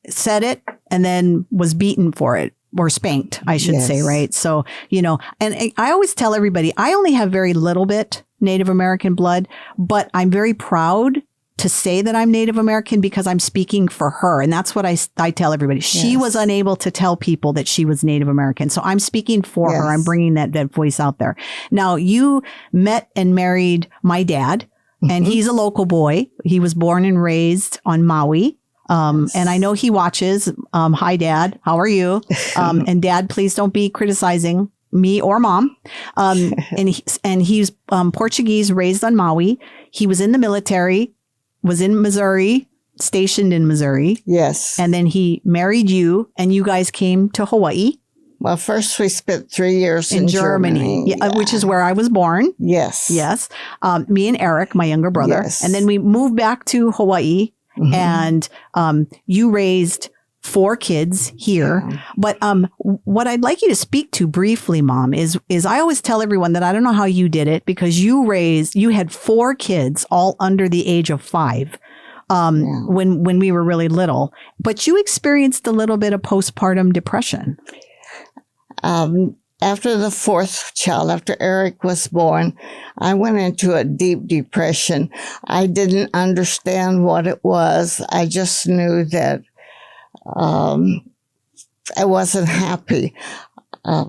said it and then was beaten for it, or spanked, I should say, right? So, and I always tell everybody, I only have very little bit Native American blood, but I'm very proud to say that I'm Native American because I'm speaking for her. And that's what I tell everybody. She was unable to tell people that she was Native American. So I'm speaking for her. I'm bringing that voice out there. Now, you met and married my dad, and he's a local boy. He was born and raised on Maui. And I know he watches. Hi, Dad. How are you? And Dad, please don't be criticizing me or Mom. And he's Portuguese, raised on Maui. He was in the military, was in Missouri, stationed in Missouri. Yes. And then he married you, and you guys came to Hawaii. Well, first we spent 3 years in Germany. Yeah, which is where I was born. Yes. Yes. Me and Eric, my younger brother. Yes. And then we moved back to Hawaii, and you raised 4 kids here. Yeah. But what I'd like you to speak to briefly, Mom, is I always tell everyone that I don't know how you did it, because you had 4 kids all under the age of 5 when we were really little. But you experienced a little bit of postpartum depression. After the 4th child, after Eric was born, I went into a deep depression. I didn't understand what it was. I just knew that I wasn't happy.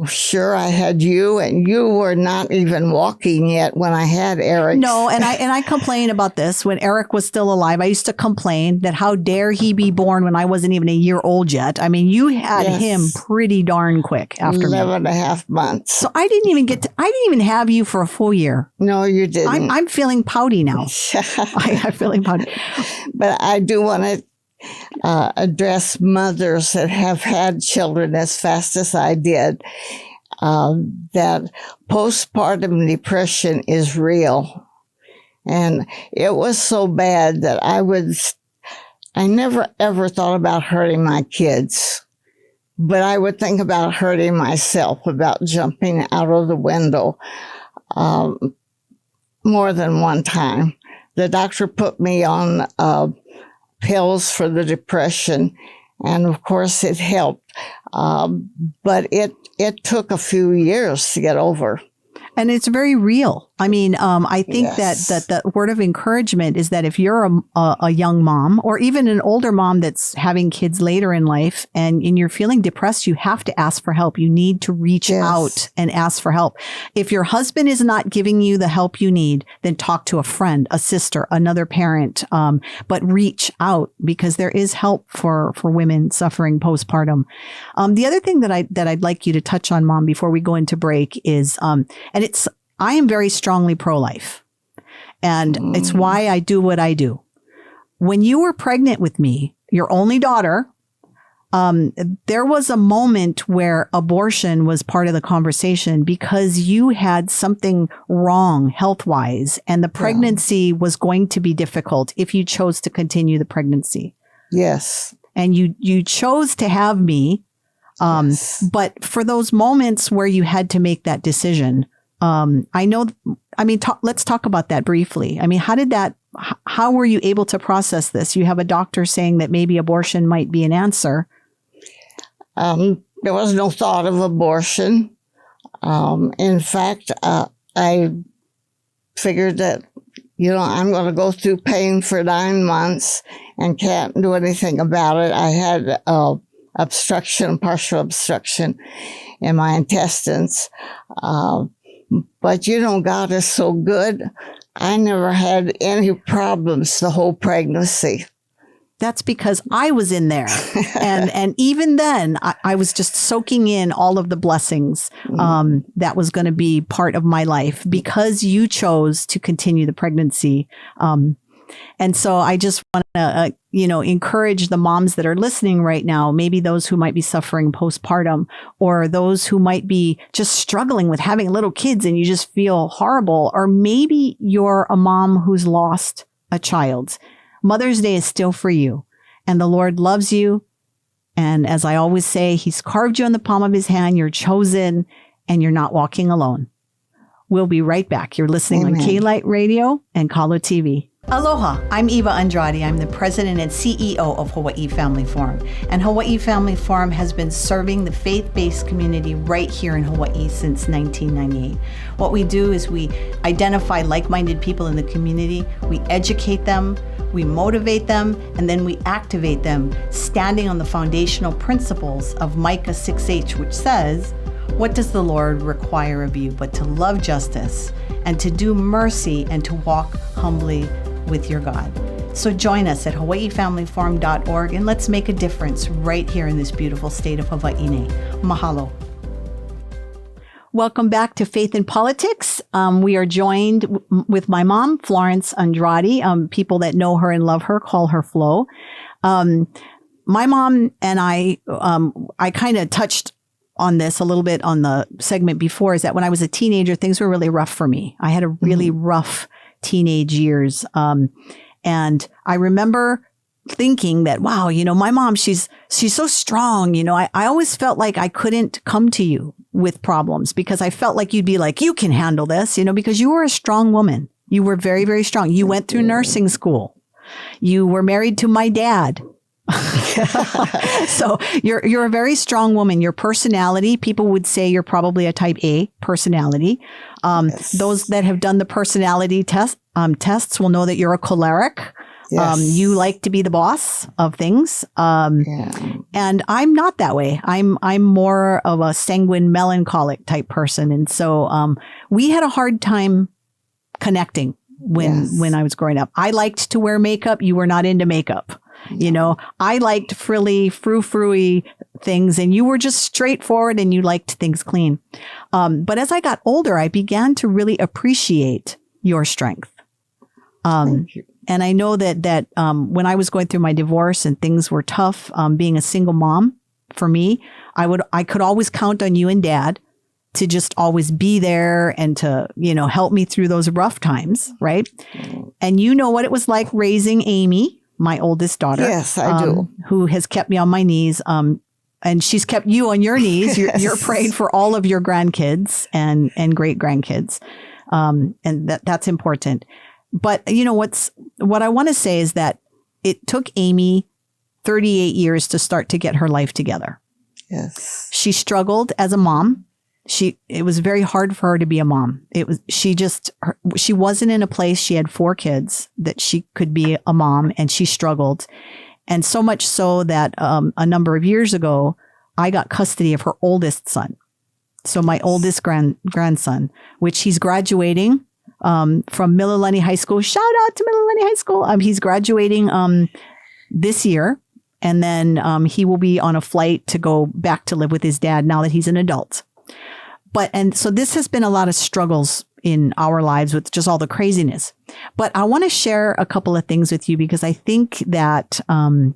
Sure, I had you, and you were not even walking yet when I had Eric. No, and I complain about this. When Eric was still alive, I used to complain that how dare he be born when I wasn't even a year old yet. I mean, you had him pretty darn quick after 11 and a half months. So I didn't even have you for a full year. No, you didn't. I'm feeling pouty now. I'm feeling pouty. But I do want to address mothers that have had children as fast as I did, that postpartum depression is real. And it was so bad that I never ever thought about hurting my kids, but I would think about hurting myself, about jumping out of the window more than one time. The doctor put me on pills for the depression, and of course it helped, but it took a few years to get over. And it's very real. I mean, I think that the word of encouragement is that if you're a young mom or even an older mom that's having kids later in life and you're feeling depressed, you have to ask for help. You need to reach out and ask for help. If your husband is not giving you the help you need, then talk to a friend, a sister, another parent, but reach out because there is help for women suffering postpartum. The other thing that I'd like you to touch on, Mom, before we go into break is, I am very strongly pro-life, and it's why I do what I do. When you were pregnant with me, your only daughter, there was a moment where abortion was part of the conversation because you had something wrong health-wise, and the pregnancy was going to be difficult if you chose to continue the pregnancy. Yes. And you chose to have me, but for those moments where you had to make that decision, let's talk about that briefly. I mean, how were you able to process this? You have a doctor saying that maybe abortion might be an answer. There was no thought of abortion. In fact, I figured that, I'm going to go through pain for 9 months and can't do anything about it. I had partial obstruction in my intestines. But God is so good. I never had any problems the whole pregnancy. That's because I was in there. and even then, I was just soaking in all of the blessings that was going to be part of my life because you chose to continue the pregnancy. And so I just want to, encourage the moms that are listening right now, maybe those who might be suffering postpartum or those who might be just struggling with having little kids and you just feel horrible. Or maybe you're a mom who's lost a child. Mother's Day is still for you, and the Lord loves you. And as I always say, He's carved you on the palm of His hand. You're chosen and you're not walking alone. We'll be right back. You're listening on K-Light Radio and Kalo TV. Aloha, I'm Eva Andrade. I'm the president and CEO of Hawaii Family Forum. And Hawaii Family Forum has been serving the faith-based community right here in Hawaii since 1998. What we do is we identify like-minded people in the community, we educate them, we motivate them, and then we activate them, standing on the foundational principles of Micah 6:8, which says, "What does the Lord require of you but to love justice and to do mercy and to walk humbly with your God?" So join us at hawaiifamilyforum.org and let's make a difference right here in this beautiful state of Hawaii. Mahalo. Welcome back to Faith in Politics. We are joined with my mom, Florence Andrade. People that know her and love her call her Flo. My mom and I kind of touched on this a little bit on the segment before, is that when I was a teenager, things were really rough for me. I had a really rough teenage years. And I remember thinking that, wow, my mom, she's so strong. I always felt like I couldn't come to you with problems because I felt like you'd be like, you can handle this, because you were a strong woman. You were very, very strong. You went through nursing school. You were married to my dad. So you're a very strong woman. Your personality, people would say you're probably a type A personality. Those that have done the personality tests will know that you're a choleric. Yes. You like to be the boss of things. And I'm not that way. I'm more of a sanguine, melancholic type person. And so we had a hard time connecting when I was growing up. I liked to wear makeup. You were not into makeup. You know, I liked frilly, frou-frou-y things, and you were just straightforward and you liked things clean. But as I got older, I began to really appreciate your strength. Thank you. And I know that when I was going through my divorce and things were tough, being a single mom for me, I could always count on you and Dad to just always be there and to, help me through those rough times, right? And you know what it was like raising Amy, my oldest daughter. Yes, I do. Who has kept me on my knees. And she's kept you on your knees. You're praying for all of your grandkids and great grandkids. And that's important. But what I want to say is that it took Amy 38 years to start to get her life together. Yes. She struggled as a mom. It was very hard for her to be a mom. She wasn't in a place, she had 4 kids, that she could be a mom, and she struggled. And so much so that a number of years ago, I got custody of her oldest son. So my oldest grandson, which he's graduating from Mililani High School. Shout out to Mililani High School. He's graduating this year. And then he will be on a flight to go back to live with his dad now that he's an adult. And so this has been a lot of struggles in our lives with just all the craziness. But I want to share a couple of things with you because I think that some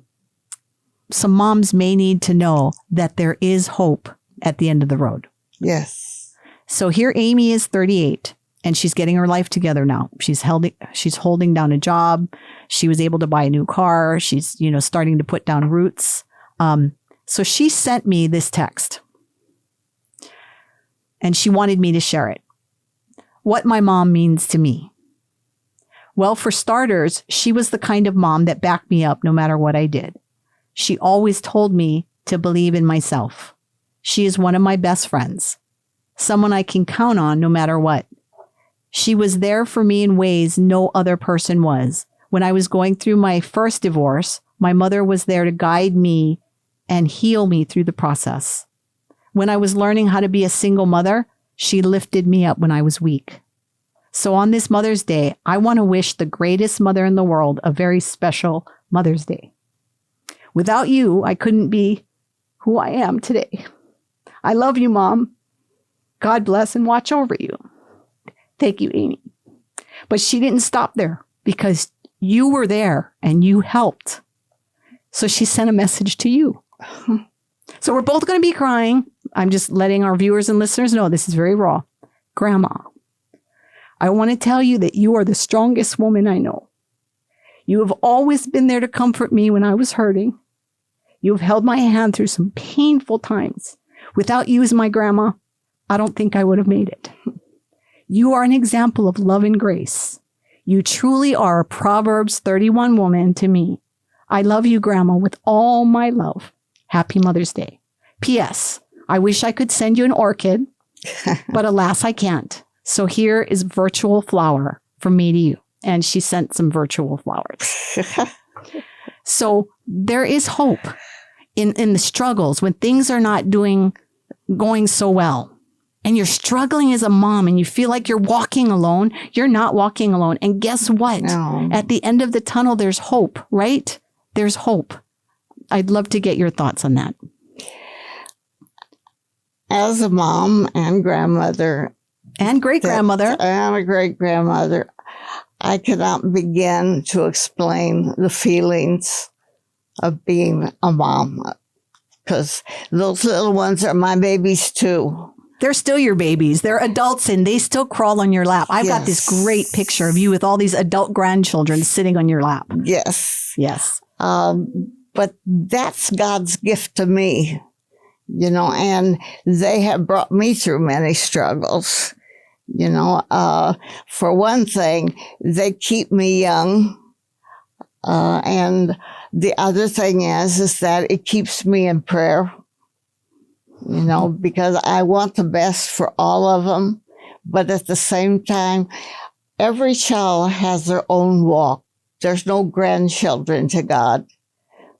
moms may need to know that there is hope at the end of the road. Yes. So here Amy is 38 and she's getting her life together now. She's holding down a job. She was able to buy a new car. She's, starting to put down roots. So she sent me this text. And she wanted me to share it. What my mom means to me. Well, for starters, she was the kind of mom that backed me up no matter what I did. She always told me to believe in myself. She is one of my best friends, someone I can count on no matter what. She was there for me in ways no other person was. When I was going through my first divorce, my mother was there to guide me and heal me through the process. When I was learning how to be a single mother, she lifted me up when I was weak. So on this Mother's Day, I want to wish the greatest mother in the world a very special Mother's Day. Without you, I couldn't be who I am today. I love you, Mom. God bless and watch over you. Thank you, Amy. But she didn't stop there because you were there and you helped. So she sent a message to you. So we're both going to be crying. I'm just letting our viewers and listeners know this is very raw. Grandma, I want to tell you that you are the strongest woman I know. You have always been there to comfort me when I was hurting. You have held my hand through some painful times. Without you as my grandma, I don't think I would have made it. You are an example of love and grace. You truly are a Proverbs 31 woman to me. I love you, Grandma, with all my love. Happy Mother's Day. P.S. I wish I could send you an orchid, but alas, I can't. So here is virtual flower from me to you. And she sent some virtual flowers. So there is hope in the struggles when things are not going so well. And you're struggling as a mom and you feel like you're walking alone. You're not walking alone. And guess what? No. At the end of the tunnel, there's hope, right? There's hope. I'd love to get your thoughts on that. As a mom and grandmother. And great-grandmother. And a great-grandmother. I cannot begin to explain the feelings of being a mom. Because those little ones are my babies too. They're still your babies. They're adults and they still crawl on your lap. I've got this great picture of you with all these adult grandchildren sitting on your lap. Yes. Yes. But that's God's gift to me, and they have brought me through many struggles. For one thing, they keep me young. And the other thing is that it keeps me in prayer. Because I want the best for all of them. But at the same time, every child has their own walk. there's no grandchildren to God.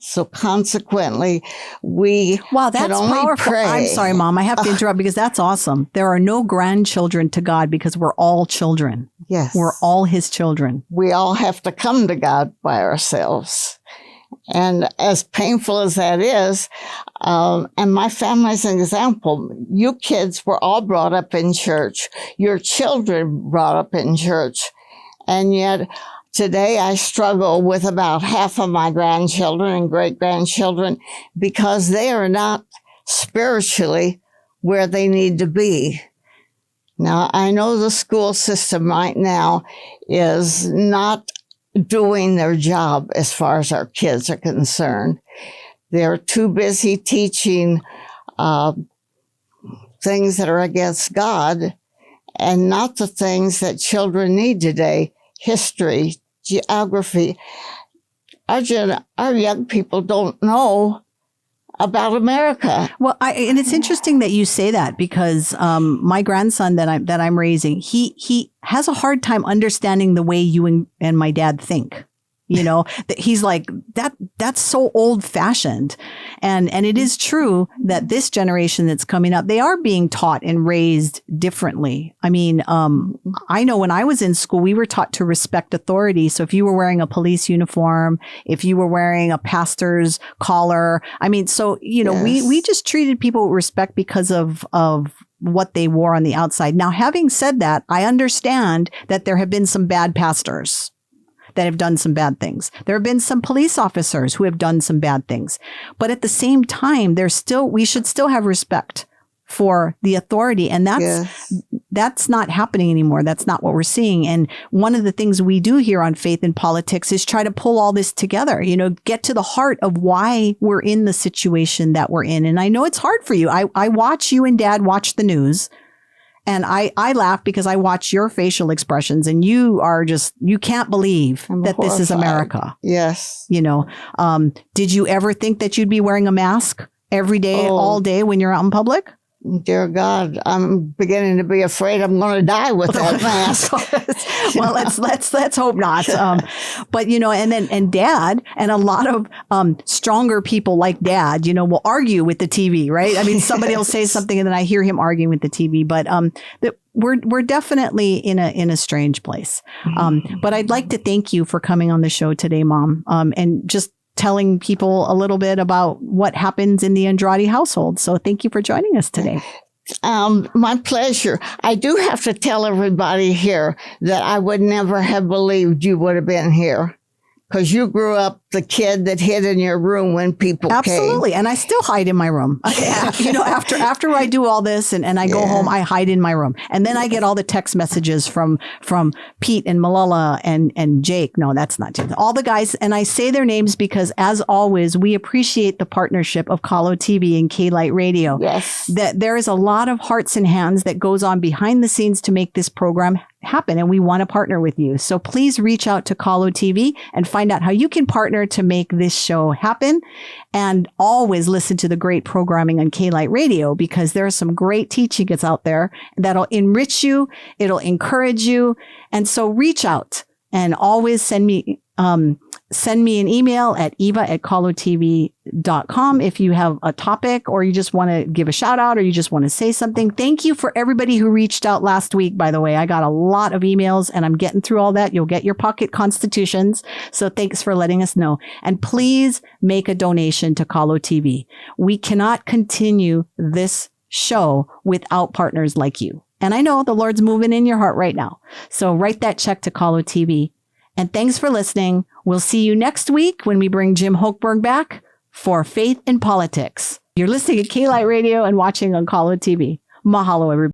So consequently, we that's can only powerful. pray. I'm sorry, Mom. I have to interrupt because that's awesome. There are no grandchildren to God because we're all children. Yes. We're all his children. We all have to come to God by ourselves. And as painful as that is, and my family's an example, you kids were all brought up in church. Your children brought up in church. And yet today I struggle with about half of my grandchildren and great-grandchildren because they are not spiritually where they need to be. Now, I know the school system right now is not doing their job as far as our kids are concerned. They're too busy teaching things that are against God and not the things that children need today. History, geography. Our young people don't know about America. Well, and it's interesting that you say that because my grandson that I'm raising, he has a hard time understanding the way you and my dad think. You know, he's like, that's so old fashioned. And it is true that this generation that's coming up, they are being taught and raised differently. I mean, I know when I was in school, we were taught to respect authority. So if you were wearing a police uniform, if you were wearing a pastor's collar, I mean, so, you know, Yes. we just treated people with respect because of what they wore on the outside. Now, having said that, I understand that there have been some bad pastors that have done some bad things. There have been some police officers who have done some bad things. But at the same time, we should still have respect for the authority. And that's not happening anymore. That's not what we're seeing. And one of the things we do here on Faith in Politics is try to pull all this together, you know, get to the heart of why we're in the situation that we're in. And I know it's hard for you. I watch you and Dad watch the news. And I laugh because I watch your facial expressions and you can't believe that this is America. Yes. You know, did you ever think that you'd be wearing a mask every day, all day when you're out in public? Dear God, I'm beginning to be afraid I'm going to die with that mask. Well, let's hope not. But you know, and Dad and a lot of stronger people like Dad, you know, will argue with the TV, right? I mean, somebody will say something and then I hear him arguing with the TV. But we're definitely in a strange place. But I'd like to thank you for coming on the show today, Mom, and just telling people a little bit about what happens in the Andrade household. So thank you for joining us today. My pleasure. I do have to tell everybody here that I would never have believed you would have been here. Because you grew up the kid that hid in your room when people Absolutely. came. And I still hide in my room. You know, after I do all this and I go home, I hide in my room. And then I get all the text messages from Pete and Malala and Jake. No, that's not Jake. All the guys. And I say their names because, as always, we appreciate the partnership of Calo TV and K-Light Radio. Yes. That there is a lot of hearts and hands that goes on behind the scenes to make this program happen, and we want to partner with you. So please reach out to Calo TV and find out how you can partner to make this show happen. And always listen to the great programming on K-Light Radio, because there are some great teachings out there that'll enrich you. It'll encourage you. And so reach out and always send me an email at eva@calotv.com if you have a topic or you just want to give a shout out or you just want to say something. Thank you for everybody who reached out last week, by the way. I got a lot of emails and I'm getting through all that. You'll get your pocket constitutions. So thanks for letting us know. And please make a donation to Calo TV. We cannot continue this show without partners like you. And I know the Lord's moving in your heart right now. So write that check to Calo TV. And thanks for listening. We'll see you next week when we bring Jim Hochberg back for Faith in Politics. You're listening to K-Light Radio and watching on Calo TV. Mahalo, everybody.